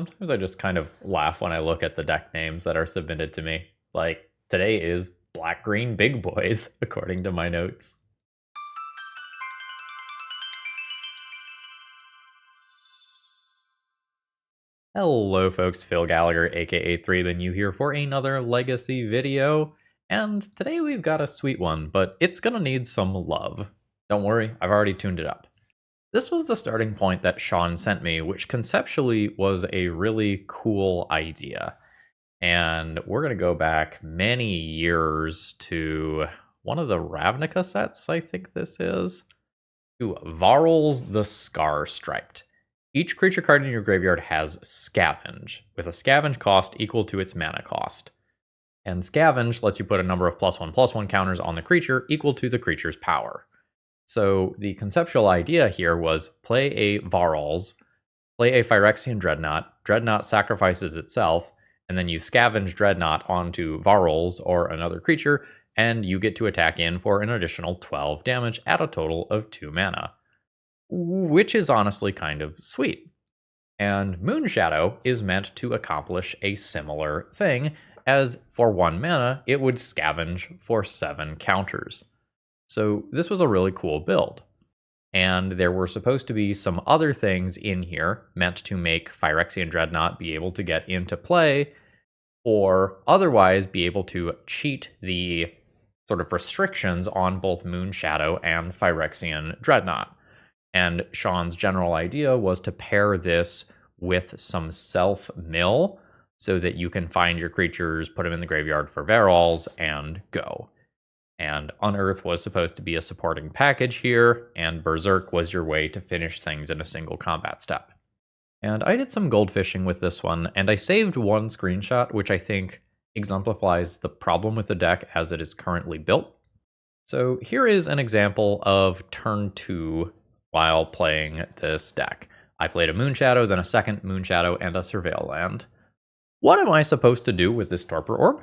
Sometimes I just kind of laugh when I look at the deck names that are submitted to me. Like, today is Black-Green Big Boys, according to my notes. Hello folks, Phil Gallagher, aka ThrabenU here for another Legacy video. And today we've got a sweet one, but it's gonna need some love. Don't worry, I've already tuned it up. This was the starting point that Sean sent me, which conceptually was a really cool idea. And we're going to go back many years to one of the Ravnica sets, I think this is, to Varolz the Scar Striped. Each creature card in your graveyard has Scavenge, with a Scavenge cost equal to its mana cost. And Scavenge lets you put a number of +1/+1 counters on the creature equal to the creature's power. So the conceptual idea here was play a Varolz, play a Phyrexian Dreadnought, Dreadnought sacrifices itself, and then you scavenge Dreadnought onto Varolz or another creature, and you get to attack in for an additional 12 damage at a total of 2 mana. Which is honestly kind of sweet. And Moonshadow is meant to accomplish a similar thing, as for 1 mana, it would scavenge for 7 counters. So this was a really cool build. And there were supposed to be some other things in here meant to make Phyrexian Dreadnought be able to get into play, or otherwise be able to cheat the sort of restrictions on both Moonshadow and Phyrexian Dreadnought. And Sean's general idea was to pair this with some self-mill so that you can find your creatures, put them in the graveyard for Varolz, and go. And Unearth was supposed to be a supporting package here, and Berserk was your way to finish things in a single combat step. And I did some gold fishing with this one, and I saved one screenshot, which I think exemplifies the problem with the deck as it is currently built. So here is an example of turn 2 while playing this deck. I played a Moonshadow, then a second Moonshadow, and a Surveil land. What am I supposed to do with this Torpor Orb?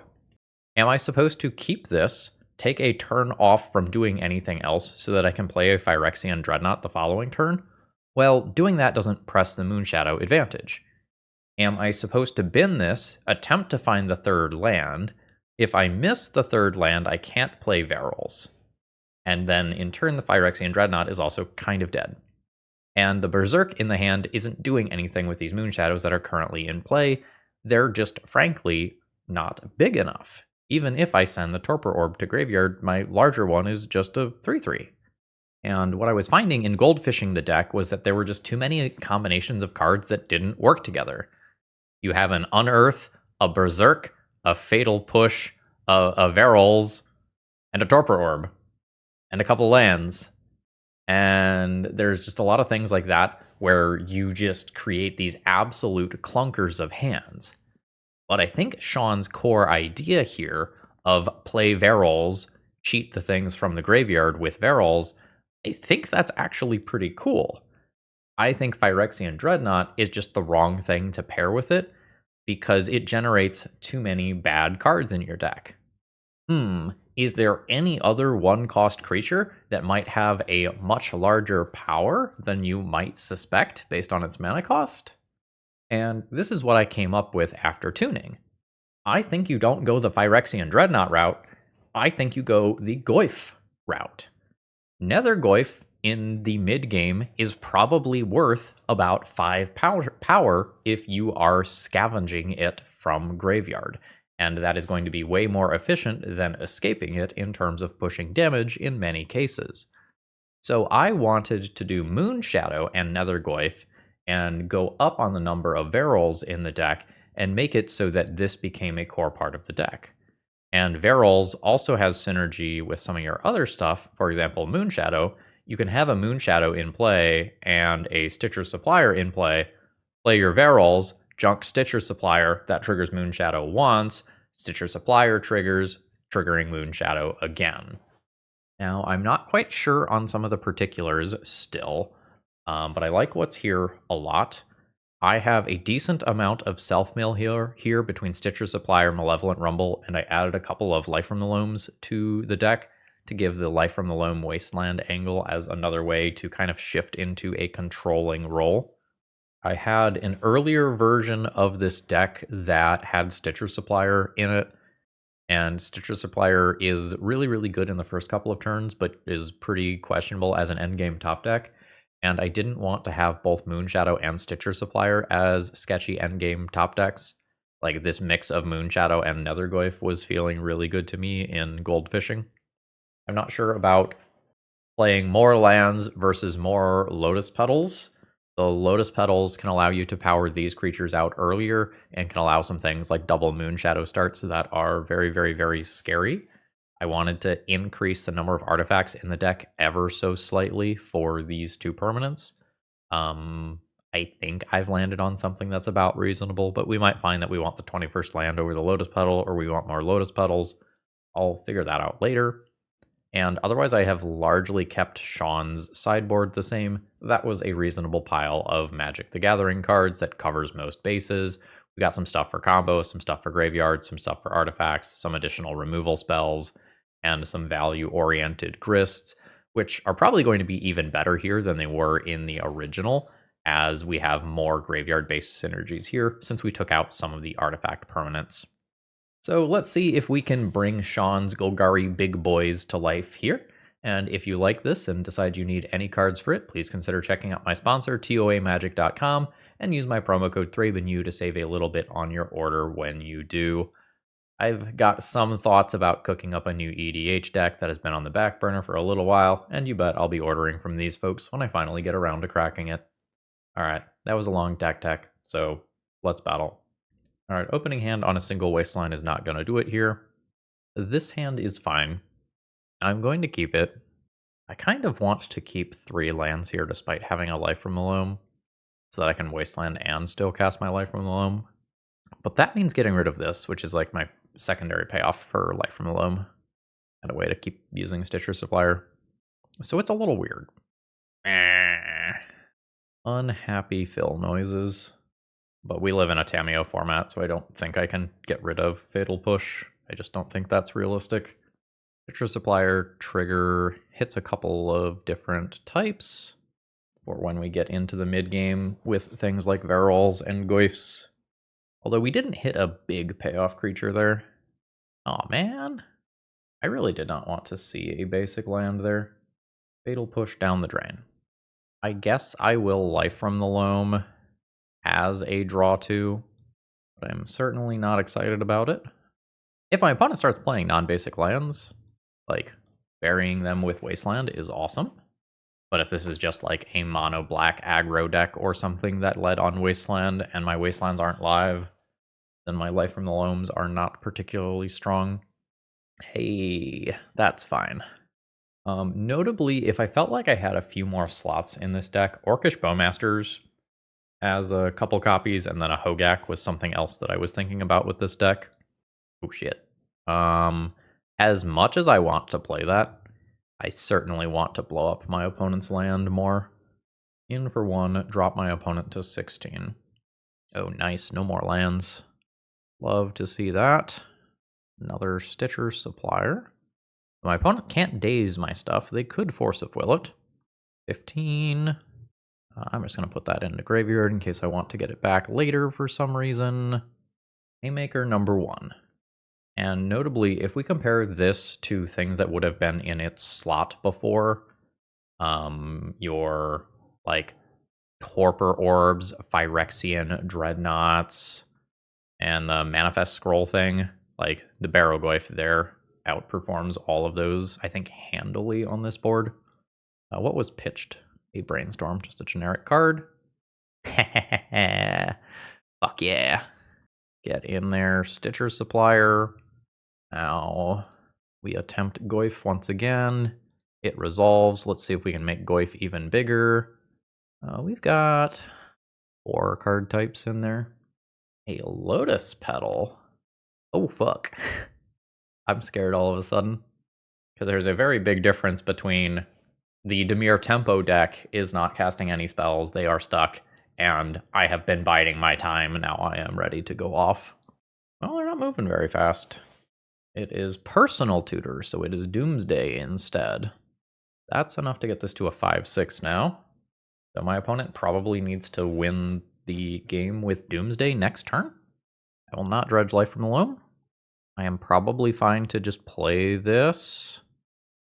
Am I supposed to keep this, take a turn off from doing anything else so that I can play a Phyrexian Dreadnought the following turn? Well, doing that doesn't press the Moonshadow advantage. Am I supposed to bin this, attempt to find the third land? If I miss the third land, I can't play Varolz. And then in turn, the Phyrexian Dreadnought is also kind of dead. And the Berserk in the hand isn't doing anything with these Moonshadows that are currently in play. They're just, frankly, not big enough. Even if I send the Torpor Orb to graveyard, my larger one is just a 3/3. And what I was finding in gold fishing the deck was that there were just too many combinations of cards that didn't work together. You have an Unearth, a Berserk, a Fatal Push, a Varolz, and a Torpor Orb, and a couple lands. And there's just a lot of things like that where you just create these absolute clunkers of hands. But I think Sean's core idea here of play Varolz, cheat the things from the graveyard with Varolz, I think that's actually pretty cool. I think Phyrexian Dreadnought is just the wrong thing to pair with it because it generates too many bad cards in your deck. Is there any other 1-cost creature that might have a much larger power than you might suspect based on its mana cost? And this is what I came up with after tuning. I think you don't go the Phyrexian Dreadnought route. I think you go the Goyf route. Nethergoyf in the mid-game is probably worth about 5 power if you are scavenging it from graveyard. And that is going to be way more efficient than escaping it in terms of pushing damage in many cases. So I wanted to do Moonshadow and Nethergoyf and go up on the number of Varolz in the deck and make it so that this became a core part of the deck. And Varolz also has synergy with some of your other stuff. For example, Moonshadow. You can have a Moonshadow in play and a Stitcher Supplier in play your Varolz, junk Stitcher Supplier, that triggers Moonshadow once, Stitcher Supplier triggers, triggering Moonshadow again. Now, I'm not quite sure on some of the particulars still, but I like what's here a lot. I have a decent amount of self-mill here between Stitcher Supplier, Malevolent Rumble, and I added a couple of Life from the Loams to the deck to give the Life from the Loam Wasteland angle as another way to kind of shift into a controlling role. I had an earlier version of this deck that had Stitcher Supplier in it, and Stitcher Supplier is really, really good in the first couple of turns, but is pretty questionable as an endgame top deck. And I didn't want to have both Moonshadow and Stitcher Supplier as sketchy endgame top decks. Like, this mix of Moonshadow and Nethergoyf was feeling really good to me in gold fishing. I'm not sure about playing more lands versus more Lotus Petals. The Lotus Petals can allow you to power these creatures out earlier and can allow some things like double Moonshadow starts that are very, very, very scary. I wanted to increase the number of artifacts in the deck ever so slightly for these two permanents. I think I've landed on something that's about reasonable, but we might find that we want the 21st land over the Lotus Petal, or we want more Lotus Petals. I'll figure that out later. And otherwise, I have largely kept Sean's sideboard the same. That was a reasonable pile of Magic the Gathering cards that covers most bases. We got some stuff for combos, some stuff for graveyards, some stuff for artifacts, some additional removal spells, and some value-oriented Grists, which are probably going to be even better here than they were in the original, as we have more graveyard-based synergies here since we took out some of the artifact permanents. So let's see if we can bring Sean's Golgari Big Bois to life here. And if you like this and decide you need any cards for it, please consider checking out my sponsor, toamagic.com, and use my promo code ThrabenU to save a little bit on your order when you do. I've got some thoughts about cooking up a new EDH deck that has been on the back burner for a little while, and you bet I'll be ordering from these folks when I finally get around to cracking it. Alright, that was a long tech, so let's battle. Alright, opening hand on a single Wasteland is not going to do it here. This hand is fine. I'm going to keep it. I kind of want to keep 3 lands here despite having a Life from the Loam, so that I can Wasteland and still cast my Life from the Loam. But that means getting rid of this, which is like my secondary payoff for Life from the Loam, and a way to keep using Stitcher Supplier. So it's a little weird. Unhappy fill noises. But we live in a Tamiyo format, so I don't think I can get rid of Fatal Push. I just don't think that's realistic. Stitcher Supplier trigger hits a couple of different types for when we get into the mid-game with things like Varolz and Goyfs. Although we didn't hit a big payoff creature there. Aw, man. I really did not want to see a basic land there. Fatal Push down the drain. I guess I will Life from the Loam as a draw 2, but I'm certainly not excited about it. If my opponent starts playing non-basic lands, like burying them with Wasteland is awesome. But if this is just like a mono black aggro deck or something that led on Wasteland and my Wastelands aren't live, then my Life from the Loams are not particularly strong. Hey, that's fine. Notably, if I felt like I had a few more slots in this deck, Orcish Bowmasters as a couple copies, and then a Hogak was something else that I was thinking about with this deck. Oh shit. As much as I want to play that, I certainly want to blow up my opponent's land more. In for 1, drop my opponent to 16. Oh nice, no more lands. Love to see that. Another Stitcher Supplier. My opponent can't daze my stuff. They could Force of Will it. 15. I'm just going to put that into graveyard in case I want to get it back later for some reason. Haymaker number 1. And notably, if we compare this to things that would have been in its slot before, your, like, Torpor Orbs, Phyrexian Dreadnoughts, and the Manifest Scroll thing, like, the Barrowgoyf there outperforms all of those, I think, handily on this board. What was pitched? A Brainstorm, just a generic card. Fuck yeah. Get in there. Stitcher Supplier. Now we attempt Goyf once again. It resolves. Let's see if we can make Goyf even bigger. We've got 4 card types in there. A Lotus Petal. Oh, fuck. I'm scared all of a sudden. Because there's a very big difference between the Dimir Tempo deck is not casting any spells, they are stuck, and I have been biding my time, now I am ready to go off. Well, they're not moving very fast. It is Personal Tutor, so it is Doomsday instead. That's enough to get this to a 5-6 now. So my opponent probably needs to win the game with Doomsday next turn. I will not dredge Life from the Loam. I am probably fine to just play this,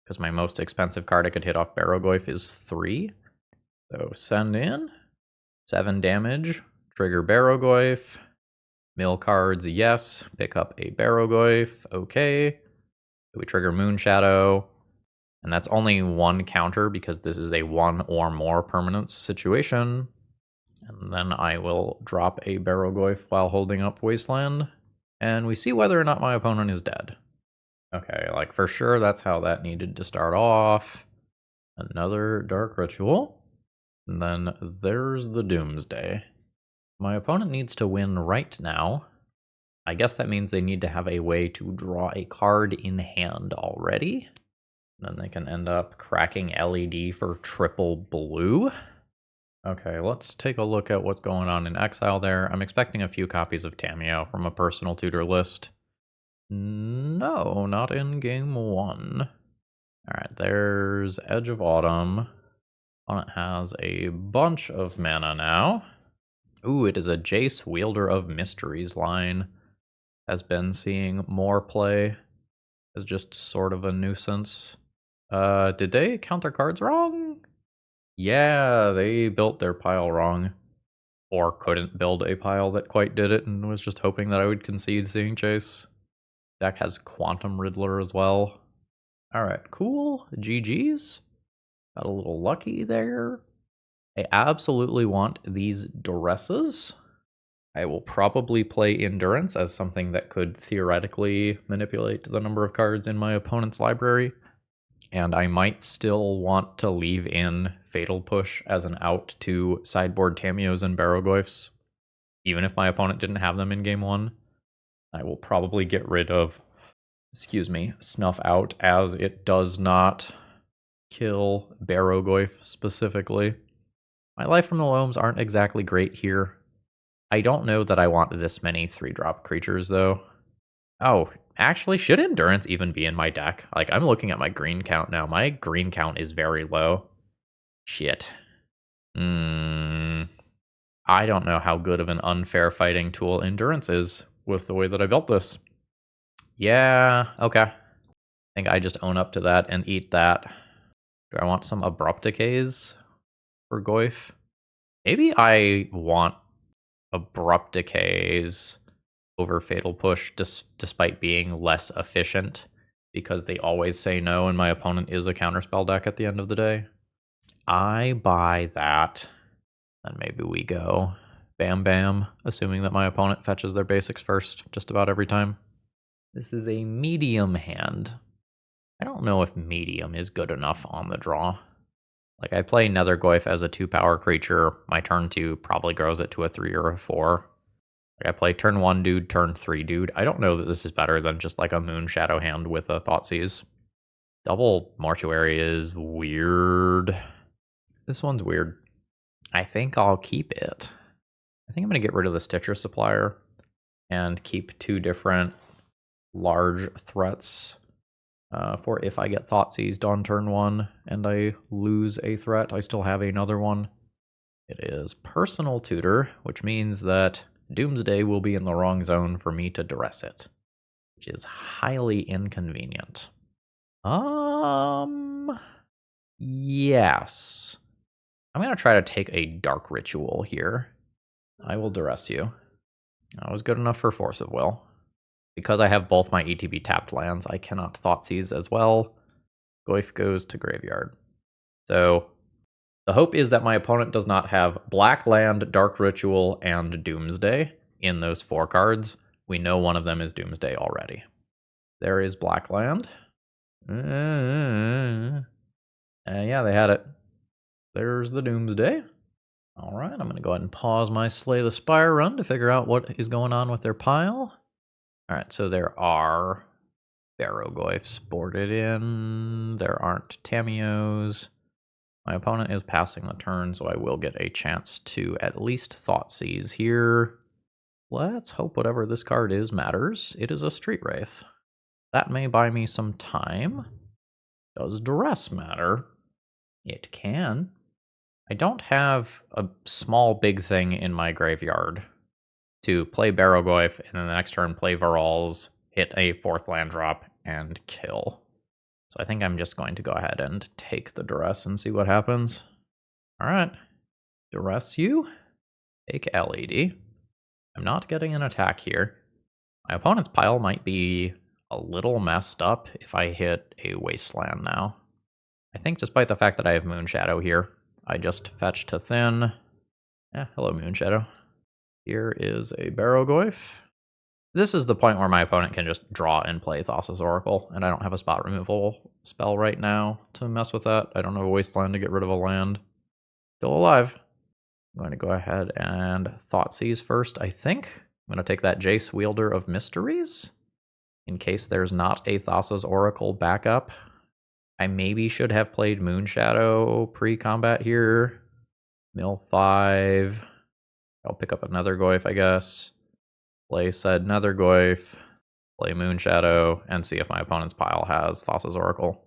because my most expensive card I could hit off Barrowgoyf is 3. So send in, 7 damage, trigger Barrowgoyf, mill cards, yes, pick up a Barrowgoyf, okay. We trigger Moonshadow, and that's only 1 counter because this is a 1 or more permanence situation. And then I will drop a Barrowgoyf while holding up Wasteland, and we see whether or not my opponent is dead. Okay, like for sure that's how that needed to start off. Another Dark Ritual, and then there's the Doomsday. My opponent needs to win right now. I guess that means they need to have a way to draw a card in hand already. Then they can end up cracking LED for triple blue. Okay, let's take a look at what's going on in Exile there. I'm expecting a few copies of Tamiyo from a personal tutor list. No, not in game 1. Alright, there's Edge of Autumn. Opponent has a bunch of mana now. Ooh, it is a Jace Wielder of Mysteries line. Has been seeing more play as just sort of a nuisance. Did they count their cards wrong? Yeah, they built their pile wrong. Or couldn't build a pile that quite did it and was just hoping that I would concede seeing Chase. Deck has Quantum Riddler as well. Alright, cool. GG's. Got a little lucky there. I absolutely want these Duresses. I will probably play Endurance as something that could theoretically manipulate the number of cards in my opponent's library. And I might still want to leave in Fatal Push as an out to sideboard Tamiyos and Barrowgoyfs, even if my opponent didn't have them in game 1. I will probably get rid of, Snuff Out, as it does not kill Barrowgoyf specifically. My Life from the Loams aren't exactly great here. I don't know that I want this many 3-drop creatures, though. Oh, actually, should Endurance even be in my deck? Like, I'm looking at my green count now. My green count is very low. Shit. I don't know how good of an unfair fighting tool Endurance is with the way that I built this. Yeah, okay. I think I just own up to that and eat that. Do I want some Abrupt Decays for Goyf? Maybe I want Abrupt Decays over Fatal Push despite being less efficient, because they always say no and my opponent is a counterspell deck at the end of the day. I buy that. Then maybe we go Bam Bam, assuming that my opponent fetches their basics first just about every time. This is a medium hand. I don't know if medium is good enough on the draw. Like, I play Nethergoyf as a 2-power creature. My turn 2 probably grows it to a 3 or a 4. Like, I play turn 1 dude, turn 3 dude. I don't know that this is better than just like a Moonshadow hand with a Thoughtseize. Double Mortuary is weird. This one's weird. I think I'll keep it. I think I'm going to get rid of the Stitcher Supplier and keep 2 different large threats for if I get Thoughtseized on turn 1 and I lose a threat, I still have another one. It is Personal Tutor, which means that Doomsday will be in the wrong zone for me to duress it, which is highly inconvenient. Yes. I'm going to try to take a Dark Ritual here. I will duress you. That was good enough for Force of Will. Because I have both my ETB tapped lands, I cannot Thoughtseize as well. Goyf goes to graveyard. So the hope is that my opponent does not have Black Land, Dark Ritual, and Doomsday in those 4 cards. We know one of them is Doomsday already. There is Black Land. Yeah, they had it. There's the Doomsday. All right, I'm going to go ahead and pause my Slay the Spire run to figure out what is going on with their pile. All right, so there are Barrowgoyfs boarded in. There aren't Tamiyos. My opponent is passing the turn, so I will get a chance to at least Thoughtseize here. Let's hope whatever this card is matters. It is a Street Wraith. That may buy me some time. Does Duress matter? It can. I don't have a small big thing in my graveyard to play Barrowgoyf and then the next turn play Varolz, hit a 4th land drop, and kill. So I think I'm just going to go ahead and take the Duress and see what happens. Alright. Duress you. Take LED. I'm not getting an attack here. My opponent's pile might be a little messed up if I hit a Wasteland now. I think despite the fact that I have Moonshadow here, I just fetch to thin. Hello Moonshadow. Here is a Barrowgoyf. This is the point where my opponent can just draw and play Thassa's Oracle, and I don't have a spot removal spell right now to mess with that. I don't have a Wasteland to get rid of a land. Still alive. I'm going to go ahead and Thoughtseize first, I think. I'm going to take that Jace, Wielder of Mysteries, in case there's not a Thassa's Oracle backup. I maybe should have played Moonshadow pre-combat here. Mill 5. I'll pick up a Nethergoyf, I guess. Play said Nethergoyf. Play Moonshadow, and see if my opponent's pile has Thassa's Oracle.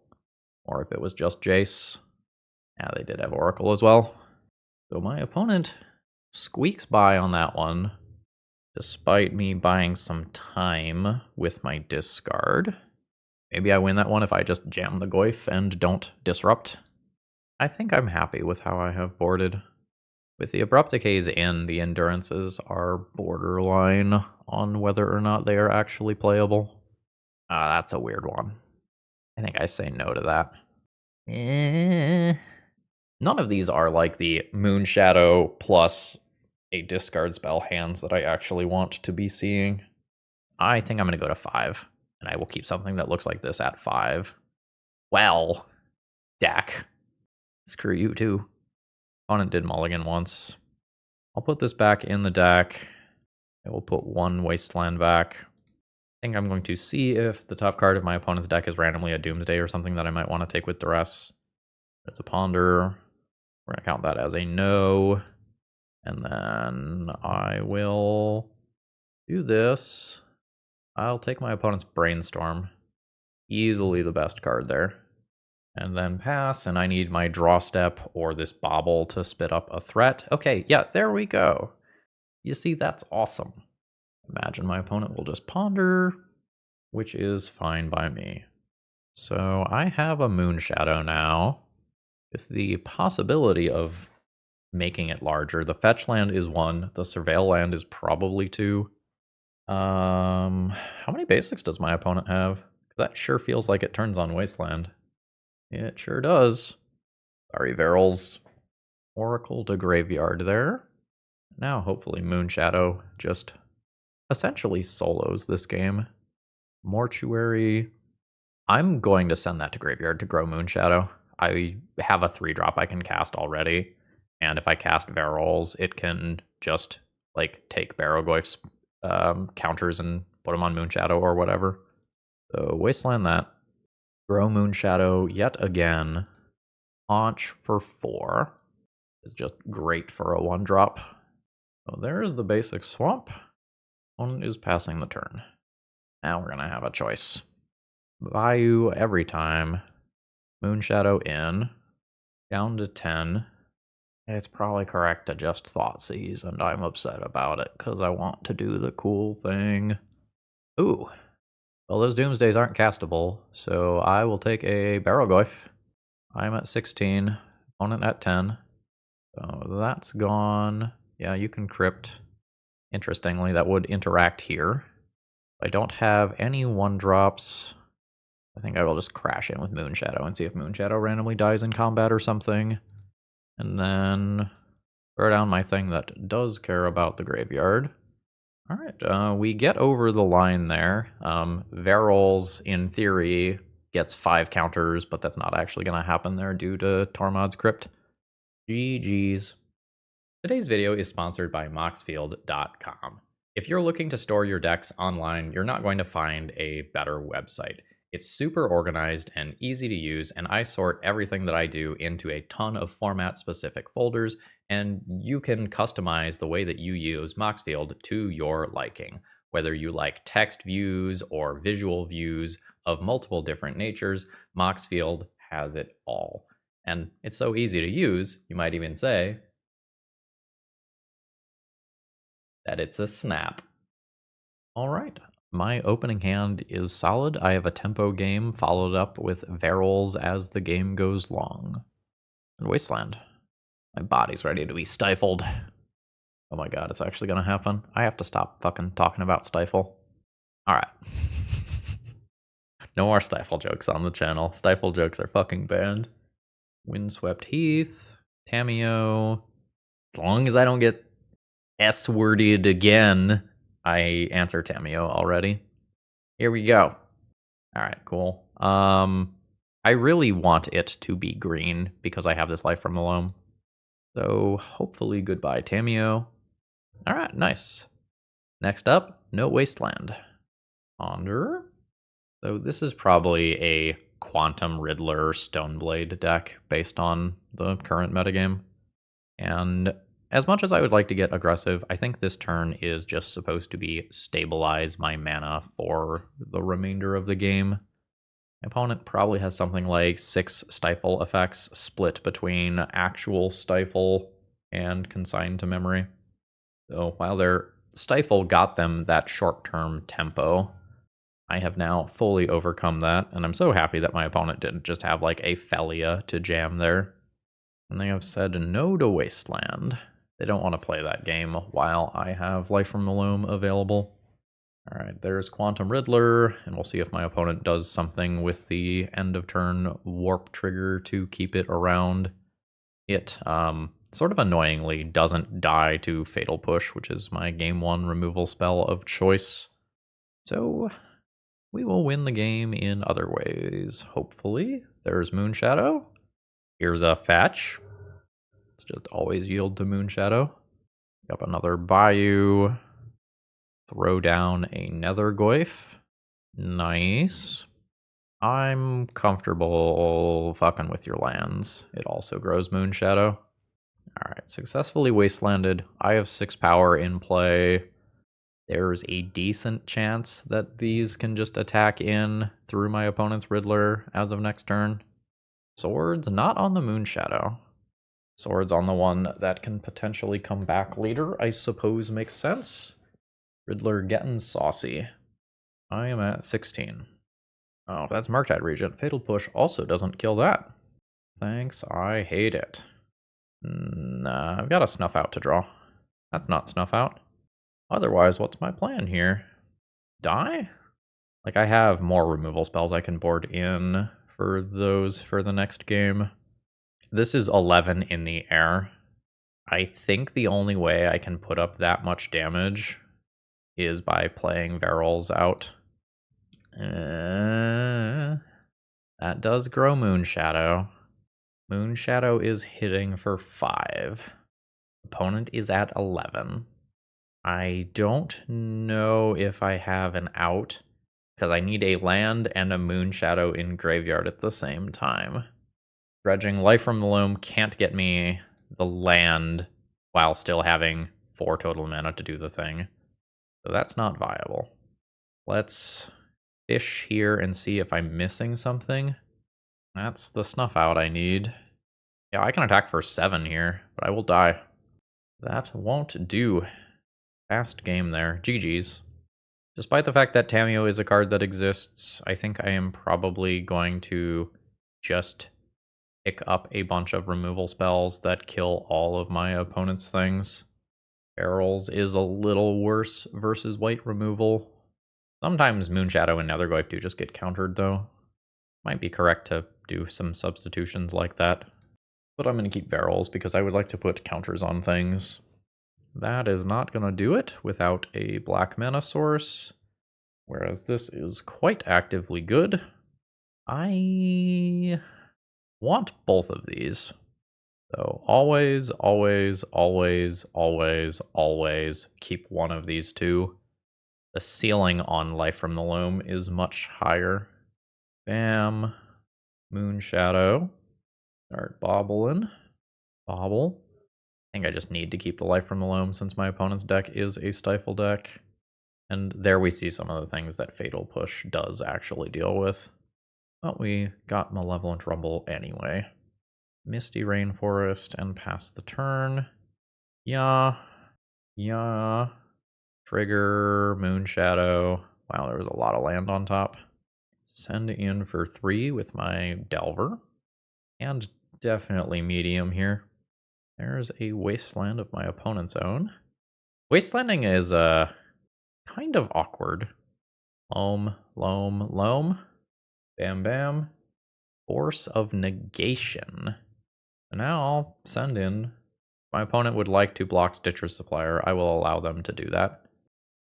Or if it was just Jace. Yeah, they did have Oracle as well. So my opponent squeaks by on that one, despite me buying some time with my discard. Maybe I win that one if I just jam the Goyf and don't disrupt. I think I'm happy with how I have boarded. With the Abrupt Decays in, the Endurances are borderline on whether or not they are actually playable. That's a weird one. I think I say no to that. None of these are like the Moonshadow plus a discard spell hands that I actually want to be seeing. I think I'm going to go to 5, and I will keep something that looks like this at 5. Well, deck. Screw you too. Opponent did mulligan once. I'll put this back in the deck. I will put 1 Wasteland back. I think I'm going to see if the top card of my opponent's deck is randomly a Doomsday or something that I might want to take with Duress. It's a Ponder. We're going to count that as a no. And then I will do this. I'll take my opponent's Brainstorm. Easily the best card there. And then pass, and I need my draw step or this bobble to spit up a threat. Okay, yeah, there we go. You see, that's awesome. Imagine my opponent will just ponder, which is fine by me. So I have a Moonshadow now, with the possibility of making it larger. The fetch land is 1, the surveil land is probably 2. How many basics does my opponent have? That sure feels like it turns on Wasteland. It sure does. Sorry, Varolz. Oracle to graveyard there. Now, hopefully, Moonshadow just essentially solos this game. Mortuary. I'm going to send that to graveyard to grow Moonshadow. I have a 3-drop I can cast already. And if I cast Varolz, it can just, like, take Barrowgoyf's counters and put them on Moonshadow or whatever. So, Wasteland that. Grow Moonshadow yet again. Haunch for 4 is just great for a 1-drop. So there is the basic swamp. Opponent is passing the turn. Now we're going to have a choice. Bayou every time. Moonshadow in. Down to 10. It's probably correct to just Thoughtseize, and I'm upset about it because I want to do the cool thing. Ooh. Well, those Doomsdays aren't castable, so I will take a Barrowgoyf. I'm at 16, opponent at 10. So that's gone. Yeah, you can crypt. Interestingly, that would interact here. I don't have any 1-drops. I think I will just crash in with Moonshadow and see if Moonshadow randomly dies in combat or something. And then throw down my thing that does care about the graveyard. All right, we get over the line there. Varolz, in theory, gets 5 counters, but that's not actually going to happen there due to Tormod's Crypt. GG's. Today's video is sponsored by Moxfield.com. If you're looking to store your decks online, you're not going to find a better website. It's super organized and easy to use, and I sort everything that I do into a ton of format-specific folders, and you can customize the way that you use Moxfield to your liking. Whether you like text views or visual views of multiple different natures, Moxfield has it all. And it's so easy to use, you might even say that it's a snap. All right. My opening hand is solid. I have a tempo game followed up with Varolz as the game goes long. And Wasteland. My body's ready to be stifled. Oh my god, it's actually gonna happen. I have to stop fucking talking about stifle. Alright. No more stifle jokes on the channel. Stifle jokes are fucking banned. Windswept Heath. Tamiyo. As long as I don't get S-worded again, I answer Tamiyo already. Here we go. Alright, cool. I really want it to be green because I have this Life from the Loam. So hopefully goodbye, Tamiyo. Alright, nice. Next up, no Wasteland. Ponder. So this is probably a Quantum Riddler Stoneblade deck based on the current metagame. And as much as I would like to get aggressive, I think this turn is just supposed to be stabilize my mana for the remainder of the game. My opponent probably has something like 6 Stifle effects split between actual Stifle and Consigned to Memory. So while their Stifle got them that short-term tempo, I have now fully overcome that, and I'm so happy that my opponent didn't just have like a Felia to jam there. And they have said no to Wasteland. They don't want to play that game while I have Life from the Loam available. Alright, there's Quantum Riddler, and we'll see if my opponent does something with the end of turn warp trigger to keep it around. It, sort of annoyingly doesn't die to Fatal Push, which is my game 1 removal spell of choice. So we will win the game in other ways, hopefully. There's Moonshadow. Here's a fetch. Let's just always yield to Moonshadow. Up another Bayou. Throw down a Nethergoyf. Nice. I'm comfortable fucking with your lands. It also grows Moonshadow. Alright, successfully wastelanded. I have 6 power in play. There's a decent chance that these can just attack in through my opponent's Riddler as of next turn. Swords not on the Moonshadow. Swords on the one that can potentially come back later, I suppose makes sense. Riddler getting saucy. I am at 16. Oh, that's Murktide Regent. Fatal Push also doesn't kill that. Thanks, I hate it. Nah, I've got a Snuff Out to draw. That's not Snuff Out. Otherwise, what's my plan here? Die? Like, I have more removal spells I can board in for those for the next game. This is 11 in the air. I think the only way I can put up that much damage is by playing Varolz out. That does grow Moonshadow. Moonshadow is hitting for 5. Opponent is at 11. I don't know if I have an out, because I need a land and a Moonshadow in graveyard at the same time. Dredging Life from the Loam can't get me the land while still having 4 total mana to do the thing. So that's not viable. Let's fish here and see if I'm missing something. That's the Snuff Out I need. Yeah, I can attack for 7 here, but I will die. That won't do. Fast game there. GG's. Despite the fact that Tamiyo is a card that exists, I think I am probably going to just pick up a bunch of removal spells that kill all of my opponent's things. Varolz is a little worse versus white removal. Sometimes Moonshadow and Nethergoyf do just get countered, though. Might be correct to do some substitutions like that. But I'm going to keep Varolz because I would like to put counters on things. That is not going to do it without a black mana source. Whereas this is quite actively good. I want both of these. So always, always, always, always, always keep one of these two. The ceiling on Life from the Loam is much higher. Bam. Moonshadow. Start bobbling. Bobble. I think I just need to keep the Life from the Loam since my opponent's deck is a Stifle deck. And there we see some of the things that Fatal Push does actually deal with. But we got Malevolent Rumble anyway. Misty Rainforest and pass the turn. Yeah. Yeah. Trigger, Moonshadow. Wow, there was a lot of land on top. Send in for 3 with my Delver. And definitely medium here. There's a Wasteland of my opponent's own. Wastelanding is kind of awkward. Loam, loam, loam. Bam, bam. Force of Negation. So now I'll send in. My opponent would like to block Stitcher's Supplier. I will allow them to do that.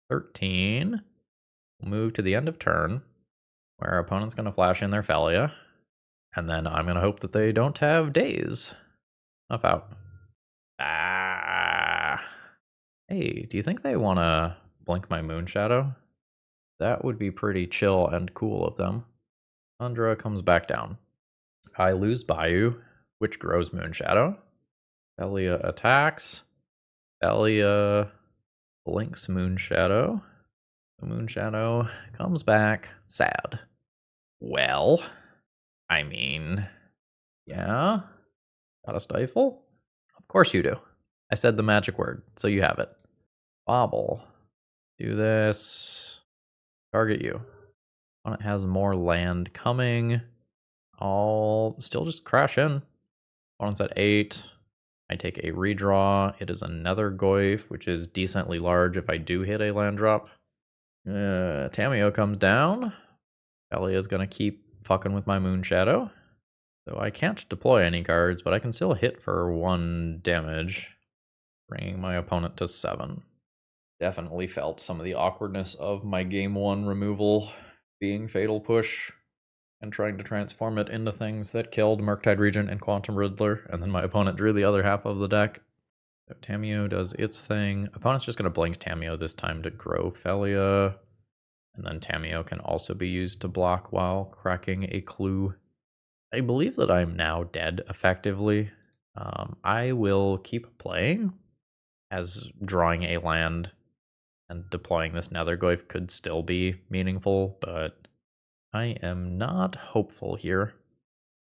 13. We'll move to the end of turn, where our opponent's going to flash in their Felia. And then I'm going to hope that they don't have Daze. Up out. Ah. Hey, do you think they want to blink my Moonshadow? That would be pretty chill and cool of them. Tundra comes back down. I lose Bayou, which grows Moonshadow. Felia attacks. Felia blinks Moonshadow. The Moonshadow comes back sad. Well, I mean, yeah. Got a Stifle? Of course you do. I said the magic word, so you have it. Bobble. Do this. Target you. Opponent has more land coming. I'll still just crash in. Opponent's at 8. I take a redraw. It is a Nethergoyf, which is decently large if I do hit a land drop. Tamiyo comes down. Ellie is going to keep fucking with my Moonshadow. So I can't deploy any cards, but I can still hit for 1 damage, bringing my opponent to 7. Definitely felt some of the awkwardness of my game 1 removal being Fatal Push and trying to transform it into things that killed Murktide Regent and Quantum Riddler, and then my opponent drew the other half of the deck. So Tamiyo does its thing. Opponent's just going to blink Tamiyo this time to grow Felia, and then Tamiyo can also be used to block while cracking a clue. I believe that I'm now dead, effectively. I will keep playing, as drawing a land and deploying this Nethergoyf could still be meaningful, but I am not hopeful here.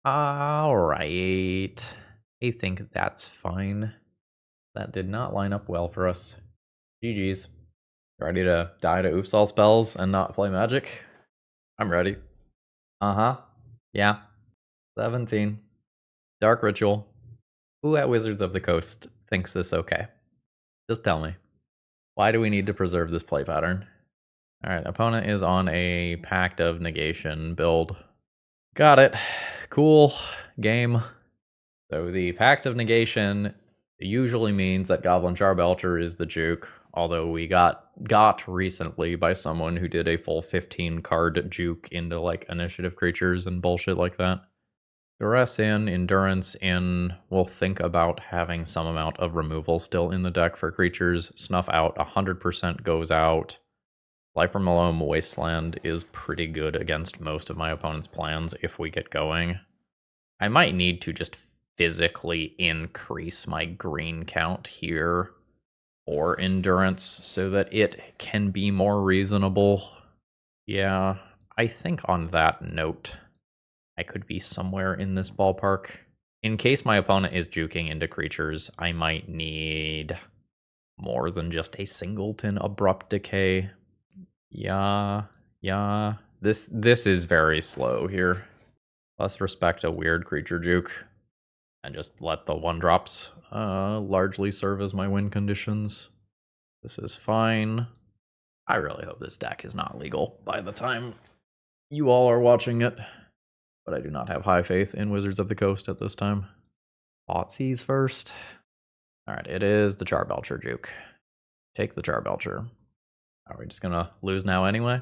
Alright. I think that's fine. That did not line up well for us. GG's. Ready to die to Oops All Spells and not play Magic? I'm ready. Yeah. 17. Dark Ritual. Who at Wizards of the Coast thinks this okay? Just tell me. Why do we need to preserve this play pattern? Alright, opponent is on a Pact of Negation build. Got it. Cool. Game. So the Pact of Negation usually means that Goblin Charbelcher is the juke, although we got recently by someone who did a full 15 card juke into like initiative creatures and bullshit like that. Duress in, Endurance in, we'll think about having some amount of removal still in the deck for creatures. Snuff out, 100% goes out. Life from Malome Wasteland is pretty good against most of my opponent's plans if we get going. I might need to just physically increase my green count here or Endurance so that it can be more reasonable. Yeah, I think on that note, I could be somewhere in this ballpark. In case my opponent is juking into creatures, I might need more than just a singleton Abrupt Decay. Yeah. This is very slow here. Let's respect a weird creature juke and just let the 1-drops largely serve as my win conditions. This is fine. I really hope this deck is not legal by the time you all are watching it. But I do not have high faith in Wizards of the Coast at this time. Thoughtseize first. Alright, it is the Charbelcher juke. Take the Charbelcher. Are we just gonna lose now anyway?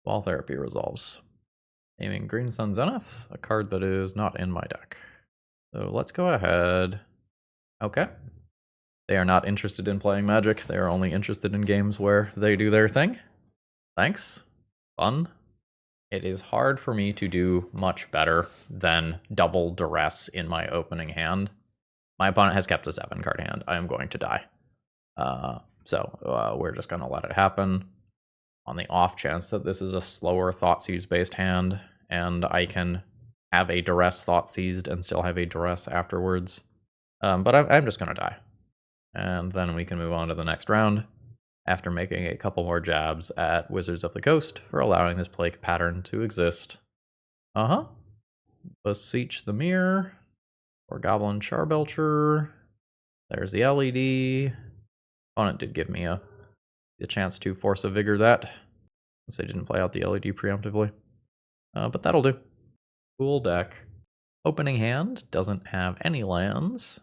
While Therapy resolves. Naming Green Sun Zenith, a card that is not in my deck. So let's go ahead. Okay. They are not interested in playing Magic. They are only interested in games where they do their thing. Thanks. Fun. It is hard for me to do much better than double Duress in my opening hand. My opponent has kept a 7-card hand. I am going to die. So we're just going to let it happen. On the off chance that this is a slower Thoughtseize based hand, and I can have a duress thought seized and still have a duress afterwards. But I'm just going to die. And then we can move on to the next round after making a couple more jabs at Wizards of the Coast for allowing this plague pattern to exist. Beseech the Mirror, or Goblin Charbelcher. There's the LED. Opponent did give me a chance to Force of Vigor that, since they didn't play out the LED preemptively. But that'll do. Cool deck. Opening hand doesn't have any lands.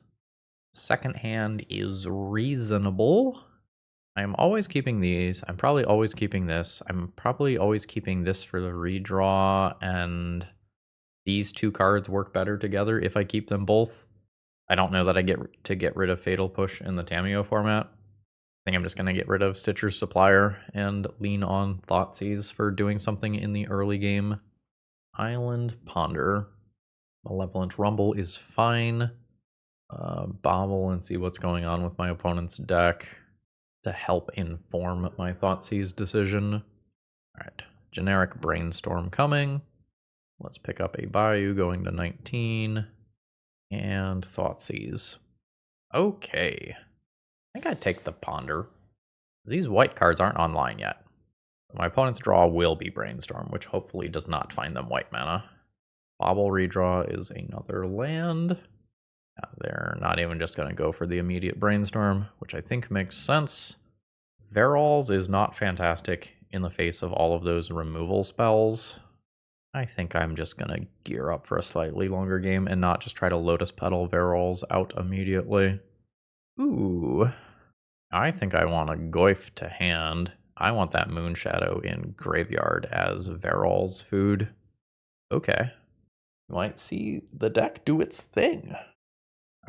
Second hand is reasonable. I'm always keeping these. I'm probably always keeping this. I'm probably always keeping this for the redraw, and these two cards work better together if I keep them both. I don't know that I get to get rid of Fatal Push in the Tamiyo format. I think I'm just going to get rid of Stitcher's Supplier and lean on Thoughtseize for doing something in the early game. Island Ponder. Malevolent Rumble is fine. Bobble and see what's going on with my opponent's deck to help inform my Thoughtseize decision. Alright, generic Brainstorm coming. Let's pick up a Bayou going to 19. And Thoughtseize. Okay. I think I'd take the Ponder. These white cards aren't online yet. My opponent's draw will be Brainstorm, which hopefully does not find them white mana. Bobble redraw is another land. They're not even just going to go for the immediate Brainstorm, which I think makes sense. Varolz is not fantastic in the face of all of those removal spells. I think I'm just going to gear up for a slightly longer game and not just try to Lotus Petal Varolz out immediately. Ooh. I think I want a Goyf to hand. I want that Moonshadow in graveyard as Varolz food. Okay. You might see the deck do its thing.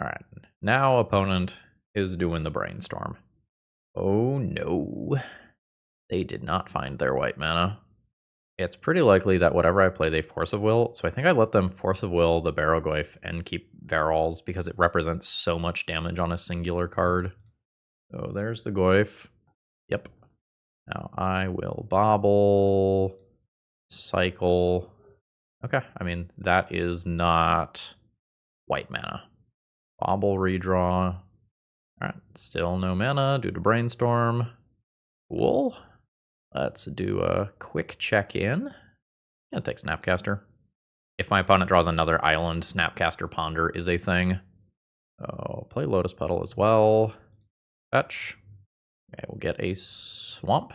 Alright, now opponent is doing the Brainstorm. Oh no. They did not find their white mana. It's pretty likely that whatever I play, they Force of Will, so I think I let them Force of Will the Barrow-Goyf and keep Varolz because it represents so much damage on a singular card. So there's the Goyf. Yep. Now I will Bobble, Cycle. Okay, I mean, that is not white mana. Bobble redraw. Alright, still no mana due to Brainstorm. Cool. Let's do a quick check-in. I'll take Snapcaster. If my opponent draws another island, Snapcaster Ponder is a thing. Oh, play Lotus Petal as well. Fetch. Okay, we'll get a Swamp.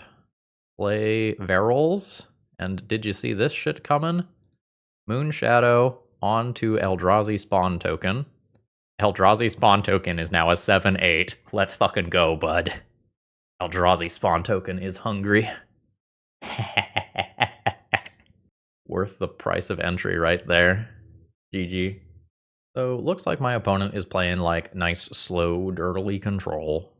Play Varolz. And did you see this shit coming? Moonshadow onto Eldrazi Spawn Token. Eldrazi Spawn Token is now a 7/8. Let's fucking go, bud. Eldrazi Spawn Token is hungry. Worth the price of entry right there. GG. So, looks like my opponent is playing like nice, slow, dirtily control.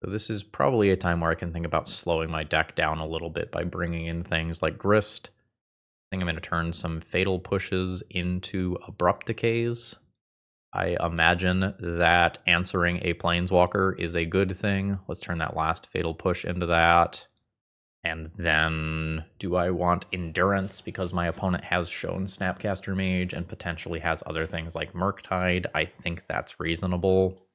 So this is probably a time where I can think about slowing my deck down a little bit by bringing in things like Grist. I think I'm going to turn some Fatal Pushes into Abrupt Decays. I imagine that answering a Planeswalker is a good thing. Let's turn that last Fatal Push into that. And then, do I want Endurance because my opponent has shown Snapcaster Mage and potentially has other things like Murktide? I think that's reasonable.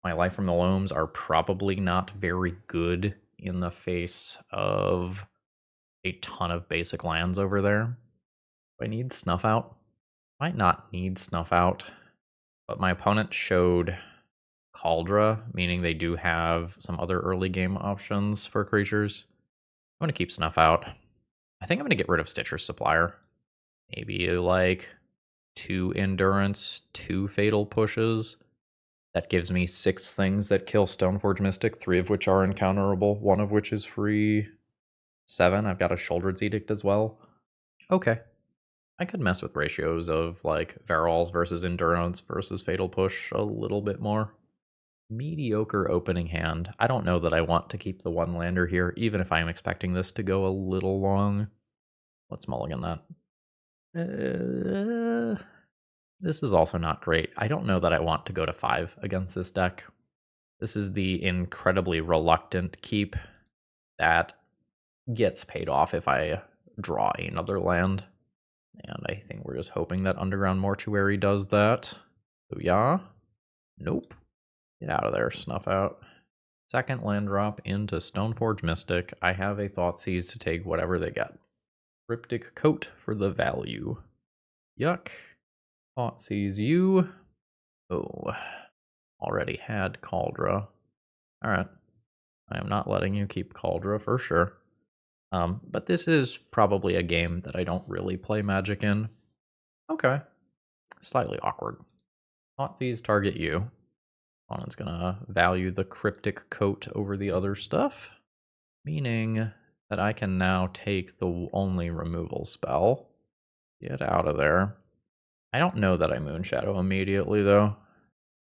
My Life from the Loams are probably not very good in the face of a ton of basic lands over there. Do I need Snuff Out? Might not need Snuff Out. But my opponent showed Kaldra, meaning they do have some other early game options for creatures. I'm going to keep Snuff Out. I think I'm going to get rid of Stitcher's Supplier. Maybe like 2 Endurance, 2 Fatal Pushes. That gives me 6 things that kill Stoneforge Mystic, 3 of which are encounterable, 1 of which is free. 7, I've got a Shouldered's Edict as well. Okay. I could mess with ratios of like Varolz versus Endurance versus Fatal Push a little bit more. Mediocre opening hand. I don't know that I want to keep the 1-lander here, even if I'm expecting this to go a little long. Let's mulligan that. This is also not great. I don't know that I want to go to 5 against this deck. This is the incredibly reluctant keep that gets paid off if I draw another land. And I think We're just hoping that Underground Mortuary does that. Yeah. Nope. Get out of there, Snuff Out. Second land drop into Stoneforge Mystic. I have a Thoughtseize to take whatever they get. Cryptic Coat for the value. Yuck. Thoughtseize you. Oh. Already had Cauldra. Alright. I am not letting you keep Cauldra for sure. But this is probably a game that I don't really play Magic in. Okay. Slightly awkward. Thoughtseize target you. Opponent's gonna value the Cryptic Coat over the other stuff, meaning that I can now take the only removal spell. Get out of there. I don't know that I Moonshadow immediately, though,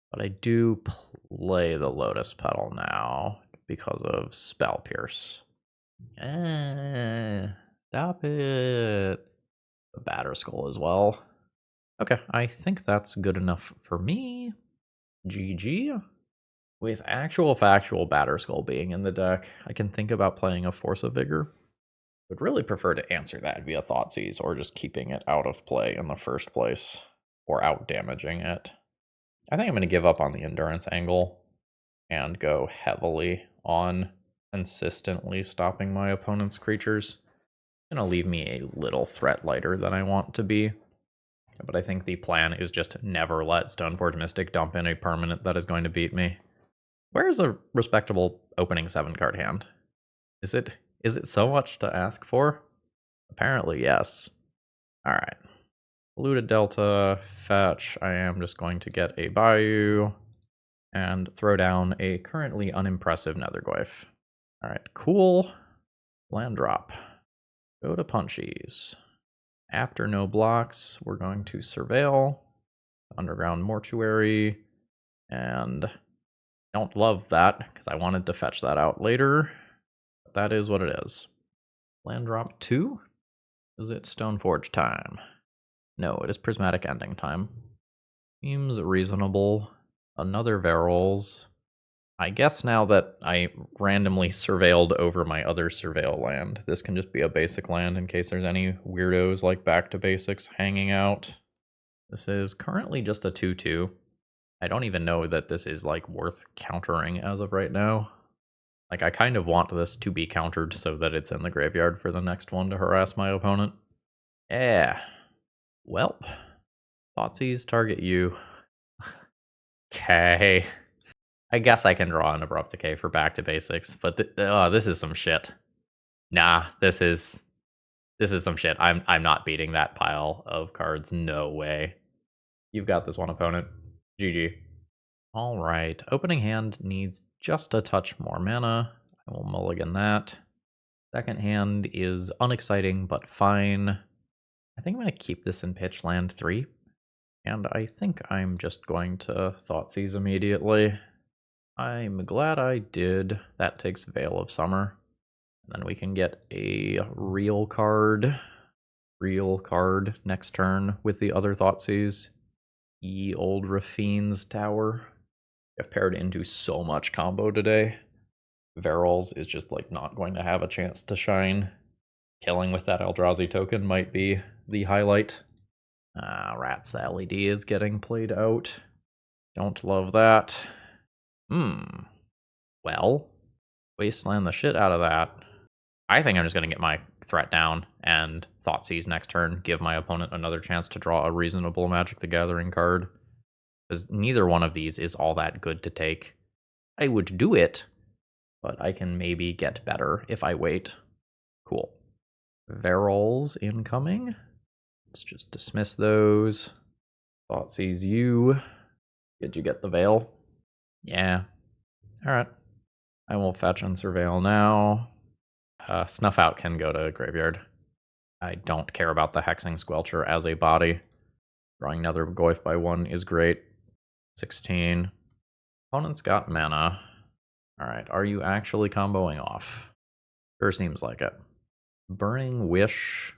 but I do play the Lotus Petal now because of Spell Pierce. Stop it. The Batterskull as well. Okay, I think that's good enough for me. GG. With actual factual Batterskull being in the deck, I can think about playing a Force of Vigor. Would really prefer to answer that via Thoughtseize or just keeping it out of play in the first place, or out damaging it. I think I'm going to give up on the Endurance angle and go heavily on consistently stopping my opponent's creatures. It's going to leave me a little threat lighter than I want to be. But I think the plan is just never let Stoneforge Mystic dump in a permanent that is going to beat me. Where is a respectable opening 7-card hand? Is it so much to ask for? Apparently, yes. Alright. Polluted Delta, fetch. I am just going to get a Bayou and throw down a currently unimpressive Nethergoyf. Alright, cool. Land drop. Go to Punchies. After no blocks, we're going to Surveil, Underground Mortuary, and don't love that because I wanted to fetch that out later. But that is what it is. Land drop 2? Is it Stoneforge time? No, it is Prismatic Ending time. Seems reasonable. Another Varolz. I guess now that I randomly surveilled over my other surveil land, this can just be a basic land in case there's any weirdos like Back to Basics hanging out. This is currently just a 2/2. I don't even know that this is like worth countering as of right now. Like I kind of want this to be countered so that it's in the graveyard for the next one to harass my opponent. Yeah. Welp. Thoughtseize target you. Okay. I guess I can draw an Abrupt Decay for Back to Basics, but this is some shit. Nah, this is some shit. I'm not beating that pile of cards. No way. You've got this one, opponent. GG. All right. Opening hand needs just a touch more mana. I will mulligan that. Second hand is unexciting, but fine. I think I'm going to keep this in pitch land 3. And I think I'm just going to Thoughtseize immediately. I'm glad I did. That takes Veil of Summer. And then we can get a real card next turn with the other Thoughtseize. Ye Old Rafine's Tower. I've paired into so much combo today. Varolz is just like not going to have a chance to shine. Killing with that Eldrazi token might be the highlight. Rats, the LED is getting played out. Don't love that. Well, wasteland the shit out of that. I think I'm just going to get my threat down and Thoughtseize next turn, give my opponent another chance to draw a reasonable Magic the Gathering card. Because neither one of these is all that good to take. I would do it, but I can maybe get better if I wait. Cool. Varolz incoming. Let's just dismiss those. Thoughtseize you. Did you get the Veil? Yeah. Alright. I will fetch and surveil now. Snuff Out can go to graveyard. I don't care about the Hexing Squelcher as a body. Drawing Nethergoyf by 1 is great. 16. Opponent's got mana. Alright, are you actually comboing off? Sure seems like it. Burning Wish.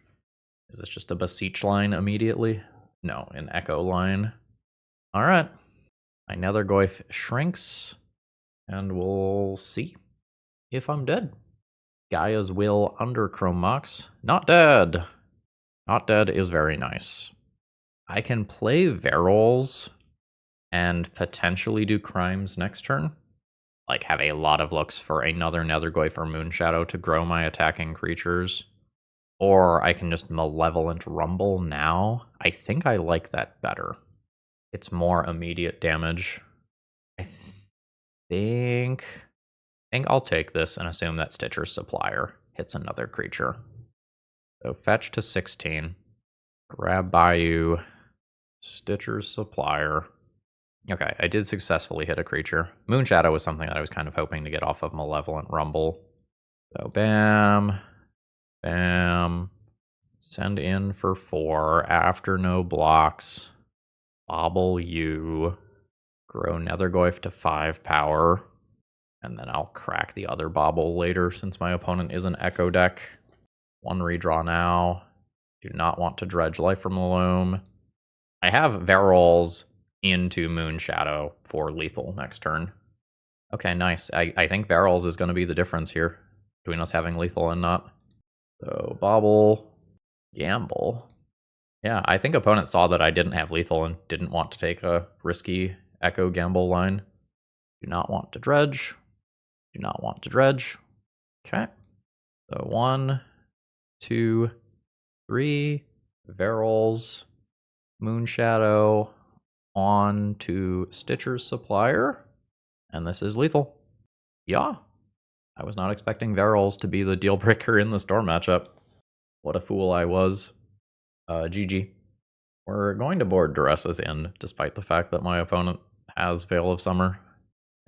Is this just a Beseech line immediately? No, an Echo line. Alright. My Nethergoyf shrinks. And we'll see if I'm dead. Gaia's Will under Chrome Mox. Not dead. Not dead is very nice. I can play Varolz and potentially do Crimes next turn. Like, have a lot of looks for another Nethergoyf or Moonshadow to grow my attacking creatures. Or I can just Malevolent Rumble now. I think I like that better. It's more immediate damage. I think I'll take this and assume that Stitcher's Supplier hits another creature. So fetch to 16. Grab Bayou. Stitcher's Supplier. Okay, I did successfully hit a creature. Moonshadow was something that I was kind of hoping to get off of Malevolent Rumble. So bam. Bam. Send in for 4 after no blocks. Bobble you. Grow Nethergoyf to 5 power. And then I'll crack the other bobble later since my opponent is an Echo deck. 1 redraw now. Do not want to dredge Life from the Loam. I have Varolz into Moonshadow for lethal next turn. Okay, nice. I think Varolz is going to be the difference here between us having lethal and not. So bobble, gamble. Yeah, I think opponent saw that I didn't have lethal and didn't want to take a risky Echo gamble line. Do not want to dredge. Do not want to dredge. Okay. So 1, 2, 3. Varolz, Moonshadow, on to Stitcher's Supplier. And this is lethal. Yeah. I was not expecting Varolz to be the deal breaker in the Storm matchup. What a fool I was. GG. We're going to board Duressa's in, despite the fact that my opponent has Veil of Summer.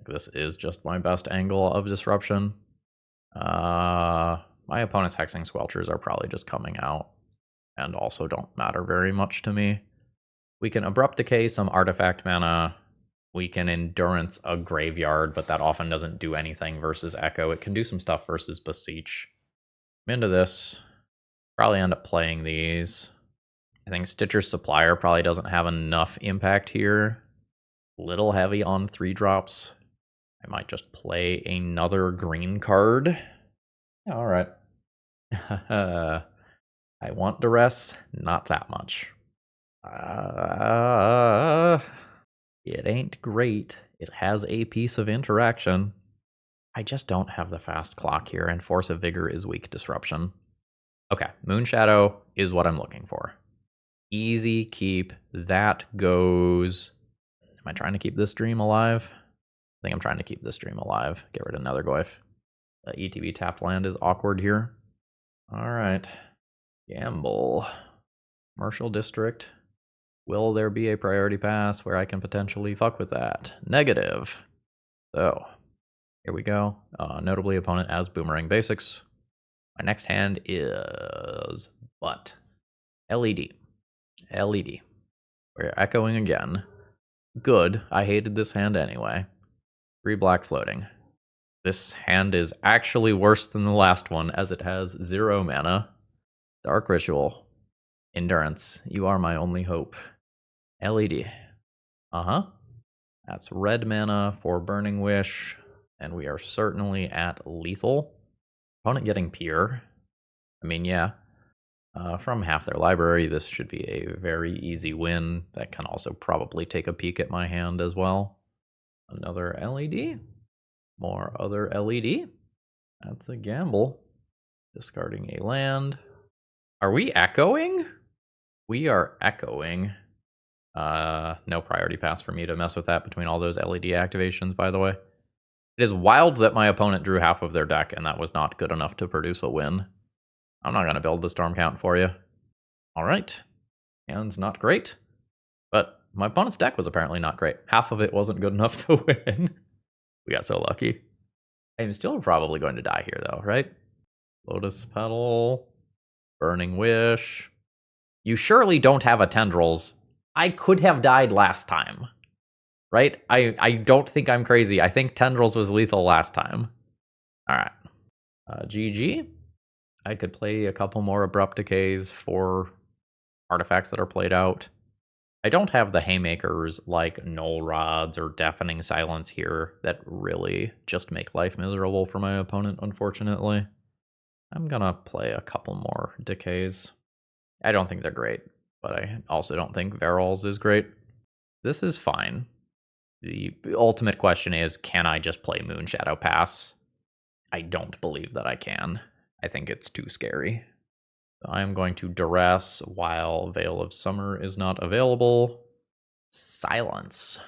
This is just my best angle of disruption. My opponent's Hexing Squelchers are probably just coming out, and also don't matter very much to me. We can Abrupt Decay some artifact mana. We can Endurance a Graveyard, but that often doesn't do anything versus Echo. It can do some stuff versus Beseech. I'm into this. Probably end up playing these. I think Stitcher's Supplier probably doesn't have enough impact here. Little heavy on 3-drops. I might just play another green card. All right. I want Duress, not that much. It ain't great. It has a piece of interaction. I just don't have the fast clock here, and Force of Vigor is weak disruption. Okay, Moonshadow is what I'm looking for. Easy keep. That goes... Am I trying to keep this dream alive? I think I'm trying to keep this dream alive. Get rid of Nethergoyf. The ETB tapped land is awkward here. Alright. Gamble. Commercial District. Will there be a priority pass where I can potentially fuck with that? Negative. So, here we go. Notably, opponent as Boomerang Basics. My next hand is Butt. LED. LED. We're echoing again. Good. I hated this hand anyway. 3 black floating. This hand is actually worse than the last one, as it has 0 mana. Dark Ritual. Endurance. You are my only hope. LED. That's red mana for Burning Wish, and we are certainly at lethal. Opponent getting Pier. I mean, yeah. From half their library, this should be a very easy win. That can also probably take a peek at my hand as well. Another LED. More other LED. That's a gamble. Discarding a land. Are we echoing? We are echoing. No priority pass for me to mess with that between all those LED activations, by the way. It is wild that my opponent drew half of their deck, and that was not good enough to produce a win. I'm not going to build the Storm count for you. Alright. Hand's not great. But my opponent's deck was apparently not great. Half of it wasn't good enough to win. We got so lucky. I'm still probably going to die here, though, right? Lotus Petal. Burning Wish. You surely don't have a Tendrils. I could have died last time. Right? I don't think I'm crazy. I think Tendrils was lethal last time. Alright. GG. I could play a couple more Abrupt Decays for artifacts that are played out. I don't have the haymakers like Null Rods or Deafening Silence here that really just make life miserable for my opponent, unfortunately. I'm gonna play a couple more Decays. I don't think they're great, but I also don't think Varolz is great. This is fine. The ultimate question is, can I just play Moonshadow Pass? I don't believe that I can. I think it's too scary. I'm going to Duress while Veil of Summer is not available. Silence.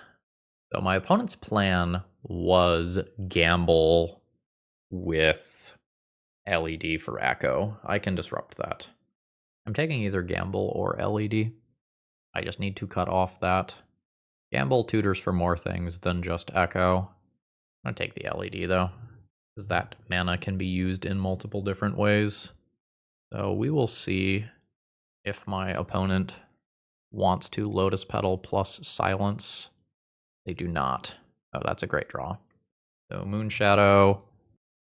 So my opponent's plan was gamble with LED for Echo. I can disrupt that. I'm taking either gamble or LED. I just need to cut off that. Gamble tutors for more things than just Echo. I'm going to take the LED though, because that mana can be used in multiple different ways. So we will see if my opponent wants to Lotus Petal plus Silence. They do not. Oh, that's a great draw. So Moonshadow,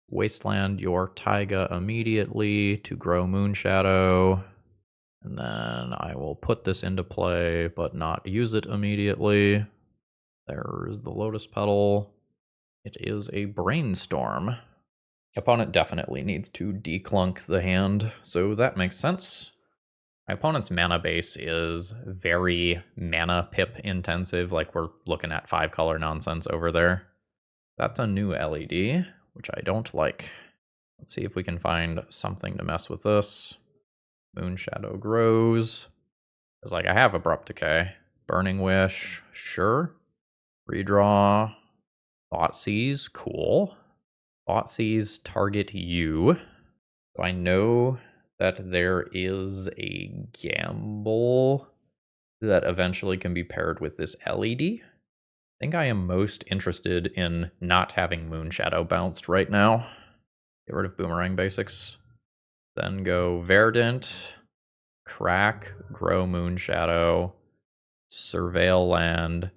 Wasteland your Taiga immediately to grow Moonshadow. And then I will put this into play, but not use it immediately. There's the Lotus Petal. It is a Brainstorm. Opponent definitely needs to declunk the hand, so that makes sense. My opponent's mana base is very mana pip intensive, like we're looking at 5-color nonsense over there. That's a new LED, which I don't like. Let's see if we can find something to mess with this. Moonshadow grows. It's like I have Abrupt Decay. Burning Wish, sure. Redraw. Thoughtseize, cool. Thoughtseize target you. So I know that there is a gamble that eventually can be paired with this LED. I think I am most interested in not having Moonshadow bounced right now. Get rid of Boomerang Basics. Then go Verdant, Crack, grow Moonshadow, Surveil Land,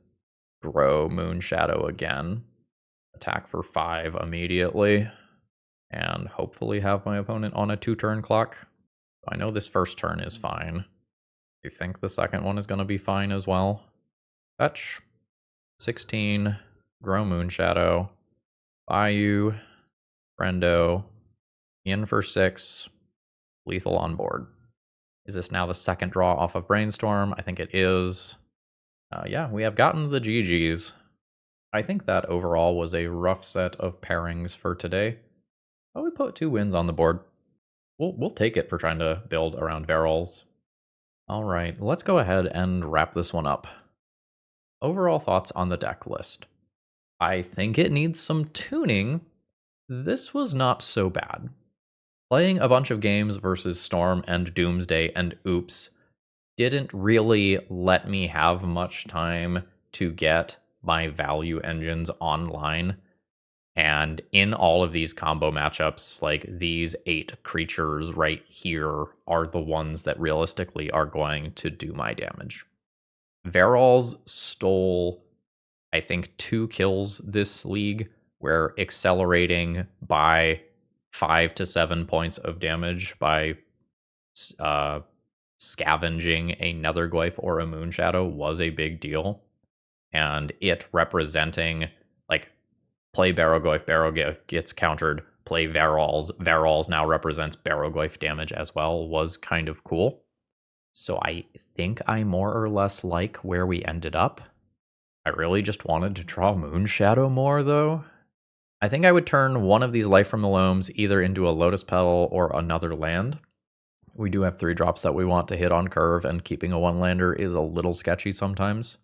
grow Moonshadow again, attack for 5 immediately, and hopefully have my opponent on a 2-turn clock. I know this first turn is fine. I think the second one is going to be fine as well. Fetch, 16, grow Moonshadow, Bayou, Friendo, in for 6, lethal on board. Is this now the second draw off of Brainstorm? I think it is. Yeah, we have gotten the GGs. I think that overall was a rough set of pairings for today. But we put 2 wins on the board. We'll take it for trying to build around Varolz. All right, let's go ahead and wrap this one up. Overall thoughts on the deck list. I think it needs some tuning. This was not so bad. Playing a bunch of games versus Storm and Doomsday and Oops didn't really let me have much time to get my value engines online. And in all of these combo matchups, like these 8 creatures right here are the ones that realistically are going to do my damage. Varolz stole, I think, 2 kills this league, where accelerating by 5 to 7 points of damage by scavenging a Nethergoyf or a Moonshadow was a big deal. And it representing, like, play Barrowgoyf gets countered, play Varolz now represents Barrowgoyf damage as well, was kind of cool. So I think I more or less like where we ended up. I really just wanted to draw Moonshadow more, though. I think I would turn one of these Life from the Loams either into a Lotus Petal or another land. We do have 3 drops that we want to hit on curve, and keeping a 1-lander is a little sketchy sometimes.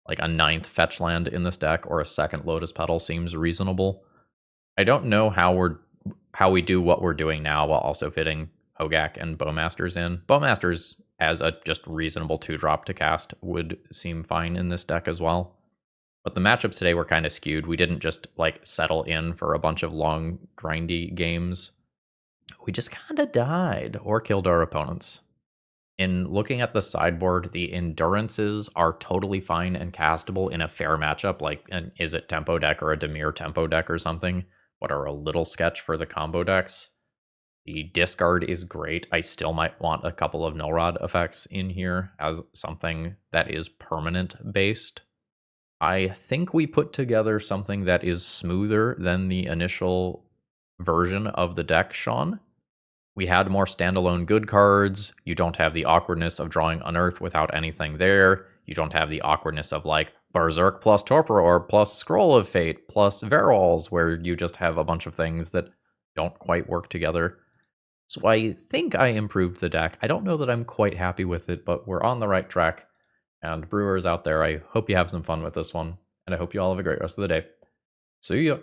Like a 9th fetch land in this deck or a 2nd Lotus Petal seems reasonable. I don't know how we do what we're doing now while also fitting Hogak and Bowmasters in. Bowmasters as a just reasonable 2-drop to cast would seem fine in this deck as well. But the matchups today were kind of skewed. We didn't just like settle in for a bunch of long grindy games. We just kind of died or killed our opponents. In looking at the sideboard, the endurances are totally fine and castable in a fair matchup, like an Is It Tempo deck or a Dimir Tempo deck or something, but are a little sketch for the combo decks. The discard is great. I still might want a couple of Null Rod effects in here as something that is permanent based. I think we put together something that is smoother than the initial version of the deck, Sean. we had more standalone good cards. You don't have the awkwardness of drawing Unearth without anything there. You don't have the awkwardness of like Berserk plus Torpor plus Scroll of Fate plus Varolz, where you just have a bunch of things that don't quite work together. So I think I improved the deck. I don't know that I'm quite happy with it, but we're on the right track. And brewers out there, I hope you have some fun with this one, and I hope you all have a great rest of the day. See ya!